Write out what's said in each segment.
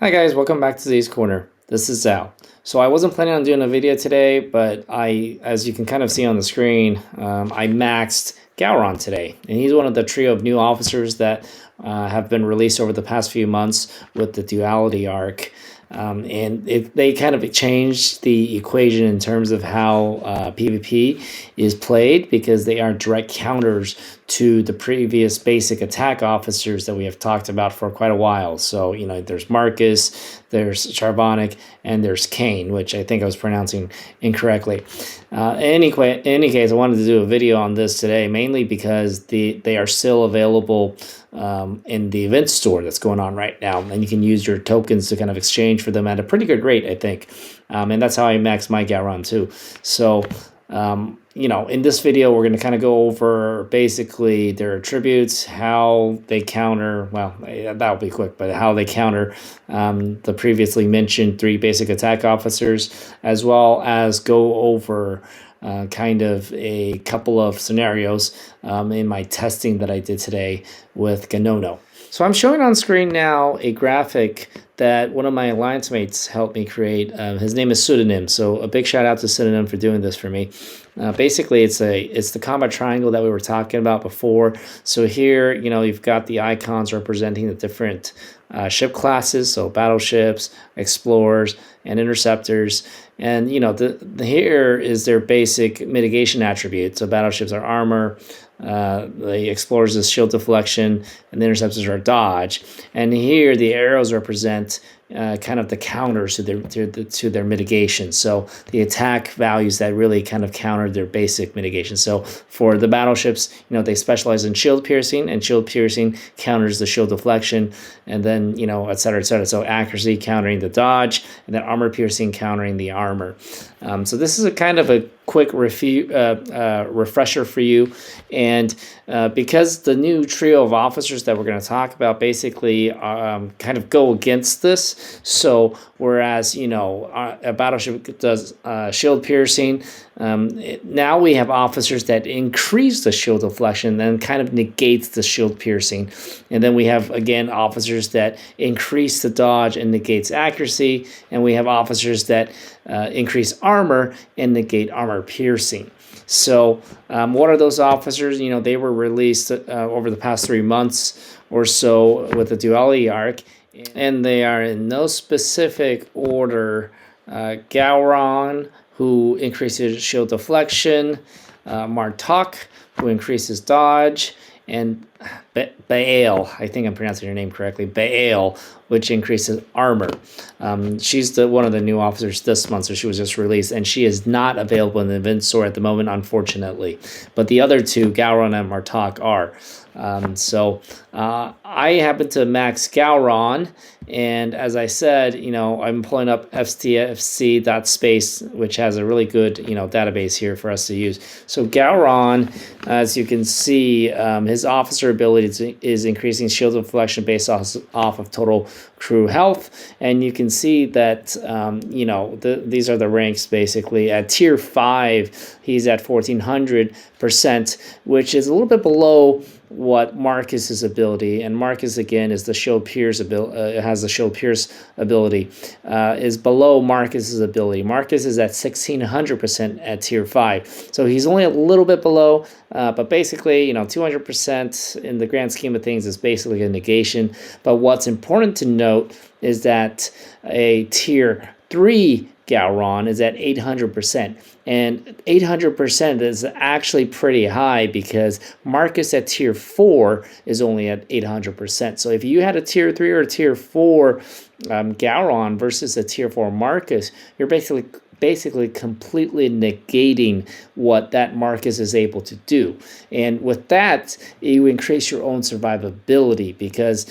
Hi guys, welcome back to Z's Corner. This is Zal. So I wasn't planning on doing a video today, but as you can kind of see on the screen, I maxed Gowron today. And he's one of the trio of new officers that have been released over the past few months with the duality arc. They kind of changed the equation in terms of how PvP is played, because they are direct counters to the previous basic attack officers that we have talked about for quite a while. So, there's Marcus, there's Charvanek, and there's Kane, which I think I was pronouncing incorrectly. In any case, I wanted to do a video on this today, mainly because they are still available in the event store that's going on right now, and you can use your tokens to kind of exchange for them at a pretty good rate, I think. And that's how I maxed my Gowron too. So in this video, we're going to kind of go over basically their attributes, how they counter, well, that'll be quick, but how they counter the previously mentioned 3 basic attack officers, as well as go over kind of a couple of scenarios in my testing that I did today with Gowron. So I'm showing on screen now a graphic that one of my alliance mates helped me create. His name is Pseudonym, so a big shout out to Pseudonym for doing this for me. Basically, it's the combat triangle that we were talking about before. So here, you've got the icons representing the different ship classes, so battleships, explorers, and interceptors. And here is their basic mitigation attributes. So battleships are armor, the explorers is shield deflection, and the interceptors are dodge. And here the arrows represent kind of the counters to their mitigation. So the attack values that really kind of counter their basic mitigation. So for the battleships, they specialize in shield piercing, and shield piercing counters the shield deflection, and then et cetera, et cetera. So accuracy countering the dodge, and then armor piercing countering the armor. So this is a kind of a quick refresher for you. And because the new trio of officers that we're going to talk about basically kind of go against this. So whereas a battleship does shield piercing, now we have officers that increase the shield deflection, then kind of negates the shield piercing. And then we have, again, officers that increase the dodge and negates accuracy, and we have officers that increase armor and negate armor piercing. So what are those officers? They were released over the past 3 months or so with the duality arc, and they are in no specific order. Gowron, who increases shield deflection, Martok, who increases dodge, and Bael, I think I'm pronouncing your name correctly, Bael, which increases armor. She's one of the new officers this month, so she was just released, and she is not available in the event store at the moment, unfortunately. But the other two, Gowron and Martok, are. I happen to max Gowron, and as I said, I'm pulling up STFC.space, which has a really good, database here for us to use. So Gowron, as you can see, his officer ability is increasing shield deflection based off of total crew health, and you can see that these are the ranks basically. At tier 5, he's at 1400%, which is a little bit below what Marcus's ability, and Marcus again is the shield pierce ability, has the shield pierce ability, is below Marcus's ability. Marcus is at 1600% at tier 5, so he's only a little bit below, but basically 200% in the grand scheme of things is basically a negation. But what's important to note is that a tier 3 Gowron is at 800%, and 800% is actually pretty high, because Marcus at tier 4 is only at 800%. So if you had a tier 3 or a tier 4 Gowron versus a tier 4 Marcus, you're basically completely negating what that Marcus is able to do. And with that, you increase your own survivability, because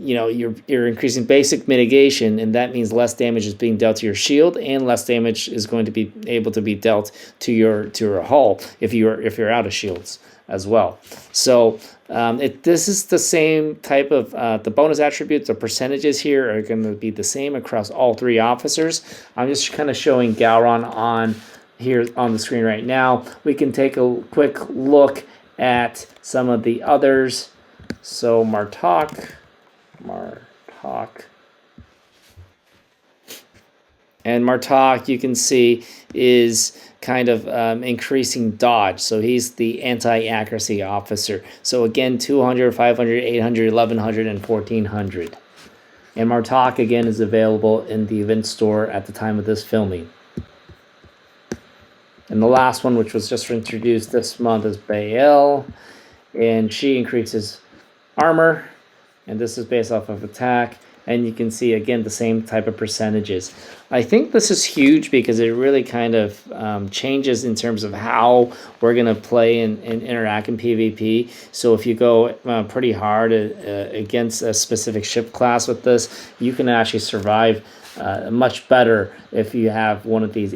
you're increasing basic mitigation, and that means less damage is being dealt to your shield, and less damage is going to be able to be dealt to your hull if you're out of shields as well. So this is the same type of the bonus attributes. The percentages here are going to be the same across all 3 officers. I'm just kind of showing Gowron on here on the screen right now. We can take a quick look at some of the others. So Martok, And Martok, you can see, is kind of increasing dodge. So he's the anti-accuracy officer. So again, 200, 500, 800, 1100, and 1400. And Martok, again, is available in the event store at the time of this filming. And the last one, which was just introduced this month, is Bael. And she increases armor. And this is based off of attack. And you can see, again, the same type of percentages. I think this is huge because it really kind of changes in terms of how we're going to play and interact in PvP. So if you go pretty hard against a specific ship class with this, you can actually survive much better if you have one of these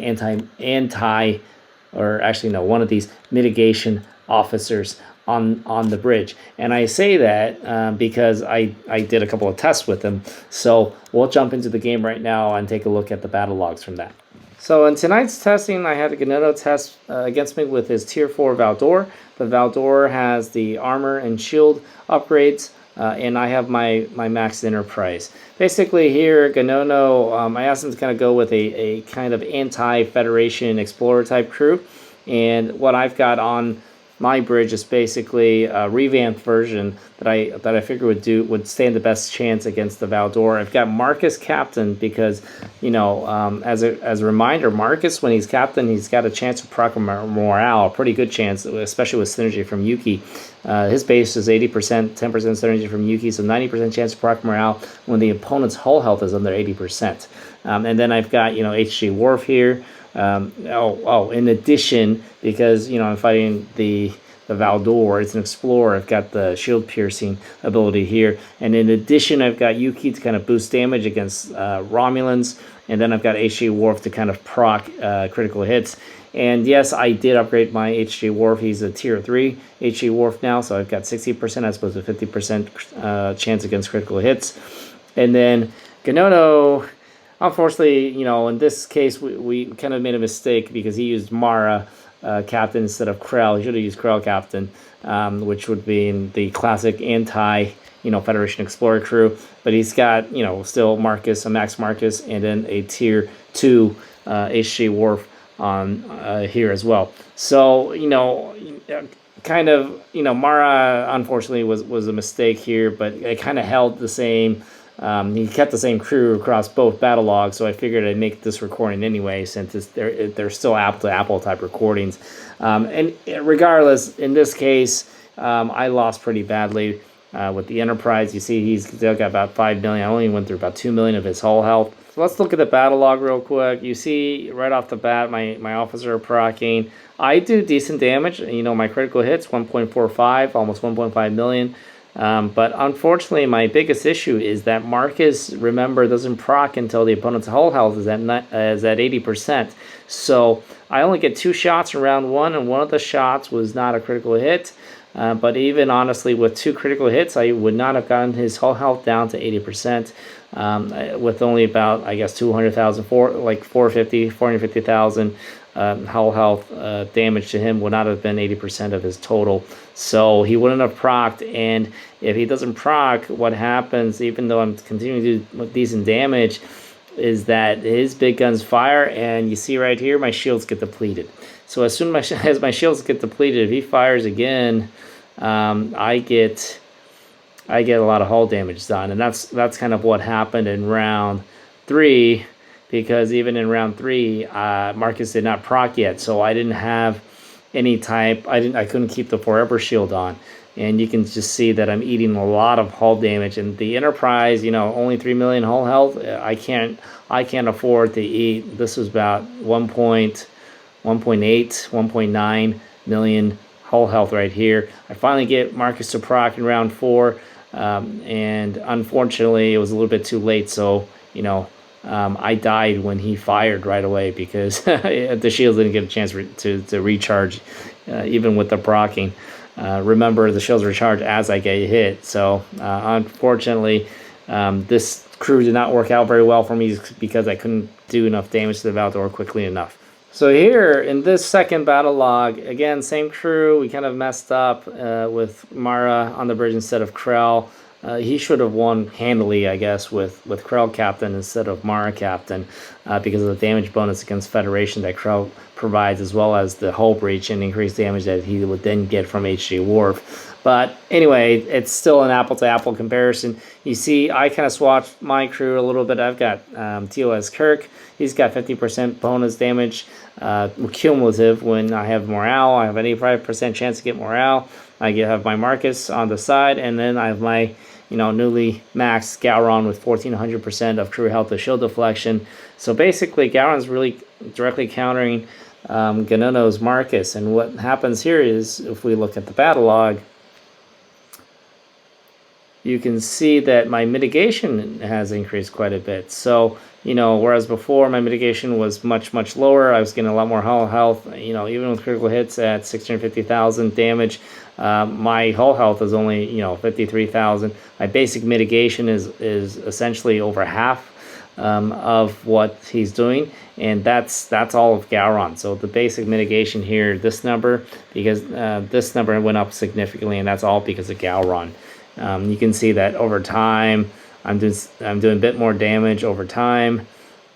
one of these mitigation officers on the bridge. And I say that because I did a couple of tests with them. So we'll jump into the game right now and take a look at the battle logs from that. So in tonight's testing, I had a Gowron test against me with his tier 4 Valdor. The Valdor has the armor and shield upgrades, and I have my maxed enterprise. Basically here, Gowron, I asked him to kind of go with a kind of anti-Federation explorer type crew. And what I've got on my bridge is basically a revamped version that I figure would stand the best chance against the Valdor. I've got Marcus captain because, you know, as a reminder, Marcus, when he's captain, he's got a chance to proc morale, a pretty good chance, especially with synergy from Yuki. His base is 80%, 10% synergy from Yuki, so 90% chance to proc morale when the opponent's hull health is under 80%. And then I've got, you know, HG Worf here. In addition, because, you know, I'm fighting the Valdor, it's an explorer, I've got the shield piercing ability here. And in addition, I've got Yuki to kind of boost damage against Romulans. And then I've got HG Worf to kind of proc critical hits. And yes, I did upgrade my HG Worf. He's a tier 3 HG Worf now, so I've got 60% as opposed to 50% chance against critical hits. And then Gowron, unfortunately, you know, in this case, we kind of made a mistake because he used Mara captain instead of Krell. He should have used Krell captain, which would be in the classic Federation Explorer crew. But he's got, you know, still Marcus, a Max Marcus, and then a tier 2 HG Worf on here as well. So, you know, kind of, you know, Mara, unfortunately, was a mistake here, but it kind of held the same. He kept the same crew across both battle logs, so I figured I'd make this recording anyway, since they're still apple-to-apple type recordings. And regardless, in this case, I lost pretty badly with the Enterprise. You see, he's still got about 5 million. I only went through about 2 million of his hull health. So let's look at the battle log real quick. You see, right off the bat, my officer proccing. I do decent damage. You know, my critical hits, 1.45, almost 1.5 million. But unfortunately, my biggest issue is that Marcus, remember, doesn't proc until the opponent's hull health is at 80%. So I only get 2 shots in round 1, and one of the shots was not a critical hit. But even honestly, with 2 critical hits, I would not have gotten his hull health down to 80%. With only about, I guess, 200,000, 450,000 hull health damage to him would not have been 80% of his total. So he wouldn't have procced, and if he doesn't proc, what happens, even though I'm continuing to do decent damage, is that his big guns fire, and you see right here, my shields get depleted. So as soon as my shields get depleted, if he fires again, I get a lot of hull damage done, and that's kind of what happened in round 3. Because even in round 3, Marcus did not proc yet, so I didn't have any type. I couldn't keep the forever shield on, and you can just see that I'm eating a lot of hull damage. And the Enterprise, you know, only 3 million hull health. I can't afford to eat. This was about 1.8, 1.9 million hull health right here. I finally get Marcus to proc in round 4, and unfortunately, it was a little bit too late. So, you know. I died when he fired right away because the shields didn't get a chance to recharge, even with the proccing. Remember, the shields recharge as I get hit. So, unfortunately, this crew did not work out very well for me because I couldn't do enough damage to the Valdor quickly enough. So here, in this second battle log, again, same crew. We kind of messed up with Mara on the bridge instead of Krell. he should have won handily, I guess, with Krell captain instead of Mara captain, because of the damage bonus against Federation that Krell provides, as well as the hull breach and increased damage that he would then get from HG Worf. But anyway, it's still an apple-to-apple comparison. You see, I kind of swatched my crew a little bit. I've got TOS Kirk. He's got 50% bonus damage cumulative when I have morale. I have an 85% chance to get morale. I have my Marcus on the side, and then I have my newly maxed Gowron with 1400% of crew health to shield deflection. So basically, Gowron's really directly countering Ganono's Marcus. And what happens here is, if we look at the battle log, you can see that my mitigation has increased quite a bit. So, whereas before my mitigation was much, much lower, I was getting a lot more hull health, even with critical hits at 650,000 damage, my hull health is only, 53,000. My basic mitigation is essentially over half of what he's doing, and that's all of Gowron. So the basic mitigation here, this number, because this number went up significantly, and that's all because of Gowron. You can see that over time, I'm doing a bit more damage over time.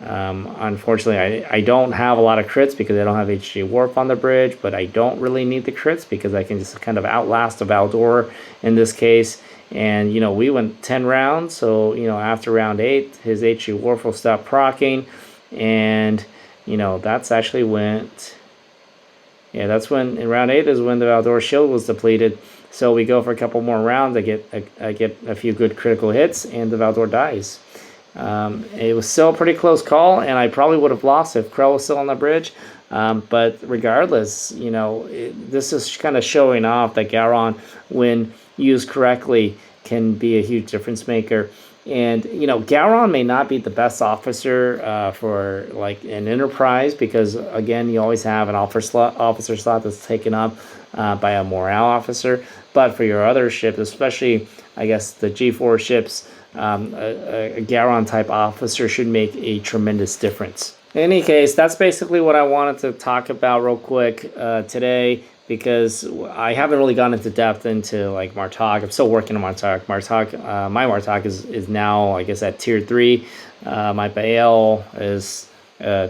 Unfortunately, I don't have a lot of crits because I don't have HG Warp on the bridge, but I don't really need the crits because I can just kind of outlast a Valdor in this case. And, we went 10 rounds, so, after round 8, his HG Warp will stop proccing, and, that's actually went... Yeah, that's when, in round 8 is when the Valdor shield was depleted. So we go for a couple more rounds. I get a few good critical hits, and the Valdor dies. It was still a pretty close call, and I probably would have lost if Krell was still on the bridge. But regardless, this is kind of showing off that Gowron, when used correctly, can be a huge difference maker. And, Gowron may not be the best officer for, like, an Enterprise because, again, you always have an officer slot that's taken up by a morale officer. But for your other ships, especially, I guess, the G4 ships, a Gowron-type officer should make a tremendous difference. In any case, that's basically what I wanted to talk about real quick today, because I haven't really gone into depth into like Martok. I'm still working on Martok. My Martok is now, I guess, at tier 3. My Bael is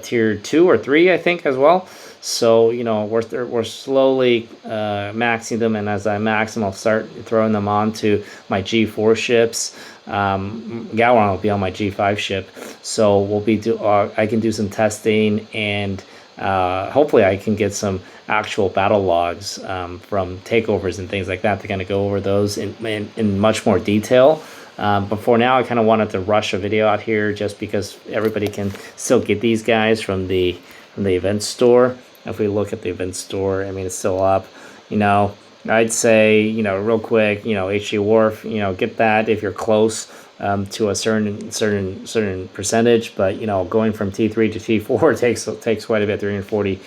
tier 2 or 3, I think, as well. So we're slowly maxing them, and as I max them, I'll start throwing them onto my G4 ships. Gowron will be on my G5 ship, so I can do some testing, and hopefully I can get some actual battle logs from takeovers and things like that to kind of go over those in much more detail. But for now, I kind of wanted to rush a video out here just because everybody can still get these guys from the event store. If we look at the event store, I mean, it's still up. I'd say, real quick, HG Wharf, get that if you're close to a certain percentage. But, going from T3 to T4 takes quite a bit, 340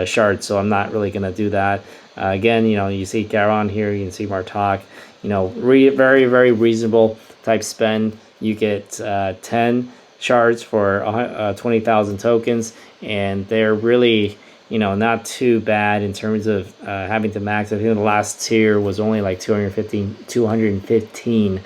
shards. So I'm not really going to do that. Again, you see Gowron here, you can see Martok, very, very reasonable type spend. You get 10 shards for 20,000 tokens, and they're really, not too bad in terms of having to max. I think the last tier was only like 215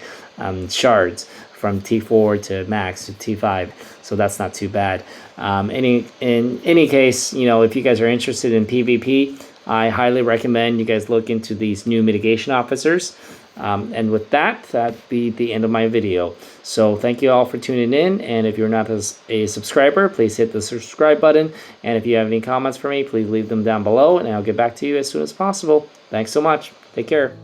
shards from T4 to max to T5, so that's not too bad. In any case, if you guys are interested in PvP, I highly recommend you guys look into these new mitigation officers. And with that'd be the end of my video. So thank you all for tuning in, and if you're not a subscriber, please hit the subscribe button, and if you have any comments for me, please leave them down below, and I'll get back to you as soon as possible. Thanks so much. Take care.